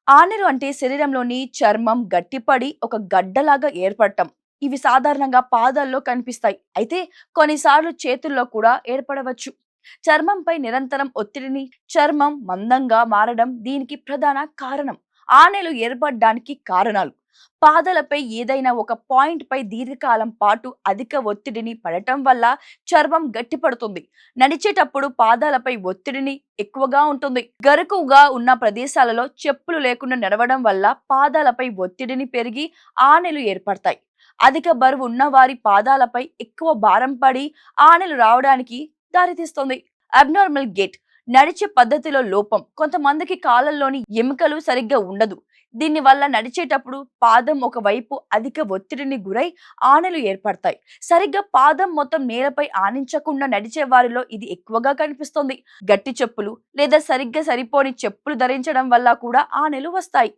ఆనెలు అంటే శరీరంలోని చర్మం గట్టిపడి ఒక గడ్డలాగా ఏర్పడటం. ఇవి సాధారణంగా పాదాల్లో కనిపిస్తాయి. అయితే కొన్నిసార్లు చేతుల్లో కూడా ఏర్పడవచ్చు. చర్మంపై నిరంతరం ఒత్తిడిని చర్మం మందంగా మారడం దీనికి ప్రధాన కారణం. ఆనెలు ఏర్పడడానికి కారణాలు: పాదాలపై ఏదైనా ఒక పాయింట్ పై దీర్ఘకాలం పాటు అధిక ఒత్తిడిని పడటం వల్ల చర్మం గట్టిపడుతుంది. నడిచేటప్పుడు పాదాలపై ఒత్తిడిని ఎక్కువగా ఉంటుంది. గరుకుగా ఉన్న ప్రదేశాలలో చెప్పులు లేకుండా నడవడం వల్ల పాదాలపై ఒత్తిడిని పెరిగి ఆనెలు ఏర్పడతాయి. అధిక బరువు ఉన్న వారి పాదాలపై ఎక్కువ భారం పడి ఆనెలు రావడానికి దారితీస్తుంది. అబ్నార్మల్ గేట్, నడిచే పద్ధతిలో లోపం. కొంతమందికి కాళ్ళల్లోని ఎముకలు సరిగ్గా ఉండదు. దీని వల్ల నడిచేటప్పుడు పాదం ఒకవైపు అధిక ఒత్తిడిని గురై ఆనెలు ఏర్పడతాయి. సరిగ్గా పాదం మొత్తం నేలపై ఆనించకుండా నడిచే వారిలో ఇది ఎక్కువగా కనిపిస్తుంది. గట్టి చెప్పులు లేదా సరిగ్గా సరిపోని చెప్పులు ధరించడం వల్ల కూడా ఆనెలు వస్తాయి.